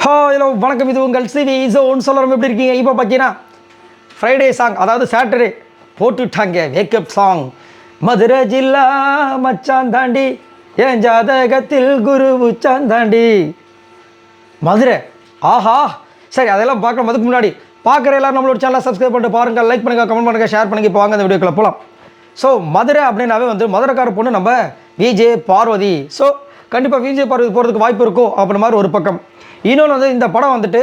Hello வணக்கம், இது உங்கள் சிவி ஜோன். சொல்கிறோம் எப்படி இருக்கீங்க? இப்போ பார்த்தீங்கன்னா ஃப்ரைடே சாங், அதாவது சாட்டர்டே போட்டுட்டாங்க வேக்கப் சாங். மதுரை ஜில்லா மச்சான் தாண்டி, என் ஜாதகத்தில் குரு உச்சான் தாண்டி. மதுரை, ஆஹா. சரி, அதெல்லாம் பார்க்கலாம். அதுக்கு முன்னாடி பார்க்குற எல்லாரும் நம்மளோட சேனலை சப்ஸ்கிரைப் பண்ணிட்டு பாருங்கள், லைக் பண்ணுங்கள், கமெண்ட் பண்ணுங்கள், ஷேர் பண்ணுங்கள். இப்போ வாங்க அந்த வீடியோக்குள்ள போகலாம். ஸோ மதுரை அப்படின்னாவே வந்து மதுரைக்கார பொண்ணு நம்ம விஜய் பார்வதி. ஸோ கண்டிப்பாக விஜய் பார்வதி போகிறதுக்கு வாய்ப்பு இருக்கும் அப்படின்ற மாதிரி ஒரு பக்கம். இன்னொன்று வந்து இந்த படம் வந்துட்டு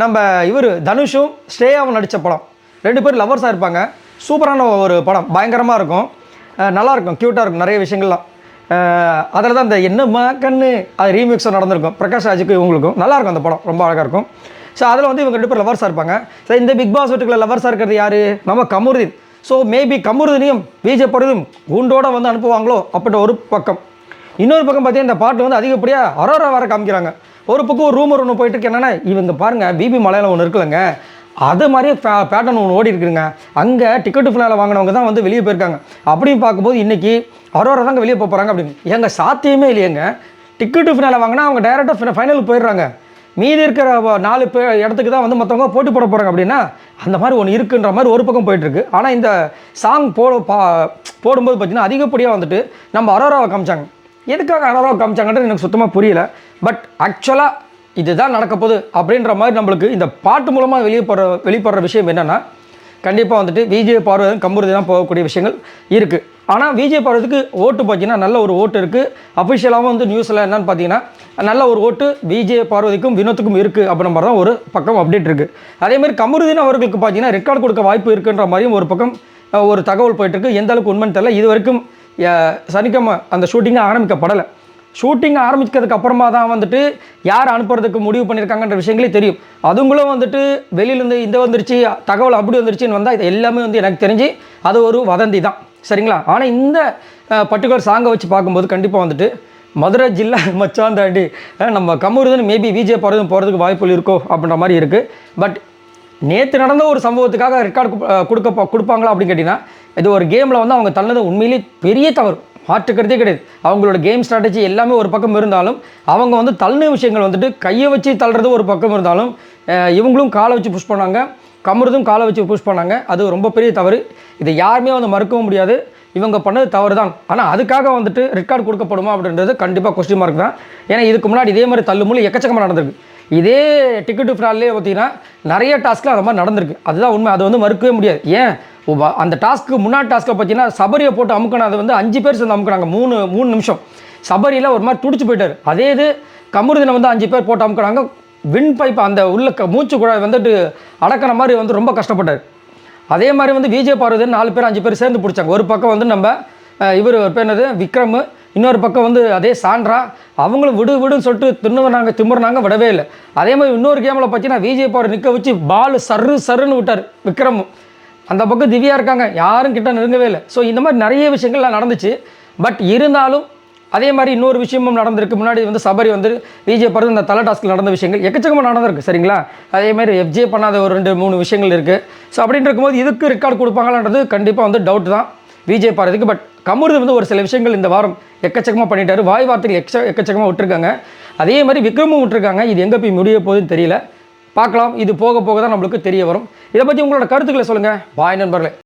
நம்ம இவர் தனுஷும் ஸ்ரேயாவும் நடித்த படம். ரெண்டு பேரும் லவர்ஸாக இருப்பாங்க. சூப்பரான ஒரு படம், பயங்கரமாக இருக்கும், நல்லாயிருக்கும், க்யூட்டாக இருக்கும், நிறைய விஷயங்கள்லாம். அதில் தான் இந்த என்னம்மா கண்ணு அது ரீமிக்ஸும் நடந்திருக்கும். பிரகாஷ் ராஜுக்கு இவங்களுக்கும் நல்லாயிருக்கும் அந்த படம், ரொம்ப அழகாக இருக்கும். ஸோ அதில் வந்து இவங்க ரெண்டு பேர் லவர்ஸாக இருப்பாங்க. ஸோ இந்த பிக் பாஸ் வீட்டுக்குள்ள லவர்ஸாக இருக்கிறது யார்? நம்ம கமருதீன். ஸோ மேபி கமருதீனையும் விஜய் பார்வதியும் குண்டோடு வந்து அனுப்புவாங்களோ அப்படின்ற ஒரு பக்கம். இன்னொரு பக்கம் பார்த்தீங்கன்னா இந்த பாட்டு வந்து அதிகப்படியாக அரோரா வர காமிக்கிறாங்க. ஒரு பக்கம் ஒரு ரூமர் ஒன்று போயிட்டு இருக்கு. என்னென்னா இவங்க பாருங்கள், பிபி மலையாளம் ஒன்று இருக்குல்லங்க, அது மாதிரியே பேட்டர்ன் ஒன்று ஓடி இருக்குதுங்க. அங்கே டிக்கெட்டு ஃபினால வாங்கினவங்க தான் வந்து வெளியே போயிருக்காங்க. அப்படின்னு பார்க்கும்போது இன்றைக்கி அரோரா தாங்க வெளியே போகிறாங்க அப்படின்னு. எங்க சாத்தியமே இல்லையங்க. டிக்கெட்டு ஃபினால வாங்கினா அவங்க டைரெக்டாக ஃபைனலுக்கு போயிடுறாங்க. மீதி இருக்கிற 4 இடத்துக்கு தான் வந்து மற்றவங்க போட்டி போட போகிறாங்க. அப்படின்னா அந்த மாதிரி ஒன்று இருக்குன்ற மாதிரி ஒரு பக்கம் போயிட்டுருக்கு. ஆனால் இந்த சாங் போடும்போது பார்த்திங்கன்னா அதிகப்படியாக வந்துட்டு நம்ம அரோராவை காமிச்சாங்க. எதுக்காக அரோராவை காமிச்சாங்கன்றது எனக்கு சுத்தமாக புரியல. பட் ஆக்சுவலாக இதுதான் நடக்க போகுது அப்படின்ற மாதிரி நம்மளுக்கு இந்த பாட்டு மூலமாக வெளிப்படுற விஷயம் என்னென்னா, கண்டிப்பாக வந்துட்டு விஜய் பார்வதி கமருதி தான் போகக்கூடிய விஷயங்கள் இருக்குது. ஆனால் விஜய் பார்வதிக்கு ஓட்டு பார்த்தீங்கன்னா நல்ல ஒரு ஓட்டு இருக்குது. அஃபிஷியலாகவும் வந்து நியூஸில் என்னென்னு பார்த்தீங்கன்னா நல்ல ஒரு ஓட்டு விஜய் பார்வதிக்கும் வினோத்துக்கும் இருக்குது அப்படின்ற மாதிரி தான் ஒரு பக்கம் அப்டேட் இருக்குது. அதேமாதிரி கமருதீன் அவர்களுக்கு பார்த்தீங்கன்னா ரெக்கார்டு கொடுக்க வாய்ப்பு இருக்குன்ற மாதிரியும் ஒரு பக்கம் ஒரு தகவல் போயிட்டுருக்கு. எந்த அளவுக்கு உண்மைன்னு தெரியல. இது வரைக்கும் சனிக்கிழமை அந்த ஷூட்டிங்கை ஆரம்பிக்கப்படலை. ஷூட்டிங் ஆரம்பிக்கிறதுக்கு அப்புறமா தான் வந்துட்டு யார் அனுப்புறதுக்கு முடிவு பண்ணியிருக்காங்கன்ற விஷயங்களே தெரியும். அதுங்களும் வந்துட்டு வெளியிலேருந்து இந்த வந்துருச்சு, தகவல் அப்படி வந்துருச்சுன்னு வந்தால் இது எல்லாமே வந்து எனக்கு தெரிஞ்சு அது ஒரு வதந்தி தான், சரிங்களா? ஆனால் இந்த பர்டிகுலர் சாங்கை வச்சு பார்க்கும்போது கண்டிப்பாக வந்துட்டு மதுரை ஜில்லா மச்சான் தாண்டி நம்ம கமருதீன் மேபி விஜய் பார்வதி போகிறதுக்கு வாய்ப்புகள் இருக்கோ அப்படின்ற மாதிரி இருக்குது. பட் நேற்று நடந்த ஒரு சம்பவத்துக்காக ரெக்கார்டு கொடுப்பாங்களா அப்படின்னு கேட்டிங்கன்னா, இது ஒரு கேமில் வந்து அவங்க தள்ளது உண்மையிலேயே பெரிய தவறு, மாற்றுக்கிறதே கிடையாது. அவங்களோட கேம் ஸ்ட்ராட்டஜி எல்லாமே ஒரு பக்கம் இருந்தாலும் அவங்க வந்து தள்ளின விஷயங்கள் வந்துட்டு கையை வச்சு தள்ளுறது ஒரு பக்கம் இருந்தாலும் இவங்களும் காலை வச்சு புஷ் பண்ணாங்க, கமருதும் காலை வச்சு புஷ் பண்ணாங்க. அது ரொம்ப பெரிய தவறு. இதை யாருமே வந்து மறுக்கவும் முடியாது. இவங்க பண்ணது தவறு தான். ஆனால் அதுக்காக வந்துட்டு ரெக்கார்டு கொடுக்கப்படுமா அப்படின்றது கண்டிப்பாக கொஸ்டின் மார்க் தான். ஏன்னா இதுக்கு முன்னாடி இதே மாதிரி தள்ளுமுள்ளு எக்கச்சக்கமாக நடந்திருக்கு. இதே டிக்கெட்டு ஃபினாலே பார்த்தீங்கன்னா நிறைய டாஸ்க்கில் அது மாதிரி நடந்திருக்கு. அதுதான் உண்மை, அது வந்து மறுக்கவே முடியாது. ஏன் அந்த டாஸ்க்கு முன்னாடி டாஸ்க்கில் பார்த்தீங்கன்னா சபரியை போட்டு அமுக்கணும். அது வந்து 5 பேர் சேர்ந்து அமுக்கினாங்க. 3 நிமிஷம் சபரியில் ஒரு மாதிரி துடிச்சு போயிட்டார். அதே இது கமருதீனை வந்து 5 பேர் போட்டு அமுக்கினாங்க. வின் பைப் அந்த உள்ள மூச்சு கூட வந்துட்டு அடக்கின மாதிரி வந்து ரொம்ப கஷ்டப்பட்டார். அதே மாதிரி வந்து விஜய் பார்வதி 4 பேர் 5 பேர் சேர்ந்து பிடிச்சாங்க. ஒரு பக்கம் வந்து நம்ம இவர் பேர் என்னது விக்ரம், இன்னொரு பக்கம் வந்து அதே சாண்ட்ரா, அவங்களும் விடுன்னு சொல்லிட்டு திமுறனாங்க, விடவே இல்லை. அதே மாதிரி இன்னொரு கேமில் பார்த்தீங்கன்னா விஜய் பார்வதி நிற்க வச்சு பால் சருன்னு விட்டார் விக்ரம். அந்த பக்கம் திவ்யா இருக்காங்க, யாரும் கிட்ட நெருங்கவே இல்லை. ஸோ இந்த மாதிரி நிறைய விஷயங்கள்லாம் நடந்துச்சு. பட் இருந்தாலும் அதே மாதிரி இன்னொரு விஷயமும் நடந்திருக்கு. முன்னாடி வந்து சபரி வந்து விஜய் பார்வதி இந்த தலை டாஸ்கில் நடந்த விஷயங்கள் எக்கச்சக்கமாக நடந்திருக்கு, சரிங்களா? அதேமாதிரி FJ பண்ணாத ஒரு 2-3 விஷயங்கள் இருக்குது. ஸோ அப்படின்னு இருக்கும்போது இதுக்கு ரெக்கார்டு கொடுப்பாங்களான்றது கண்டிப்பாக வந்து டவுட் தான் விஜய் பார்வதிக்கு. பட் கமருதி வந்து ஒரு சில விஷயங்கள் இந்த வாரம் எக்கச்சக்கமாக பண்ணிட்டாரு. வாய் வார்த்தைகள் எக்கச்சக்கமாக விட்டுருக்காங்க. அதே மாதிரி விக்ரமும் விட்டுருக்காங்க. இது எங்கே போய் முடிய போகுதுன்னு தெரியல. பார்க்கலாம், இது போக தான் நம்மளுக்கு தெரிய வரும். இதை பற்றி உங்களோட கருத்துக்களை சொல்லுங்கள். பாய் நண்பர்களே.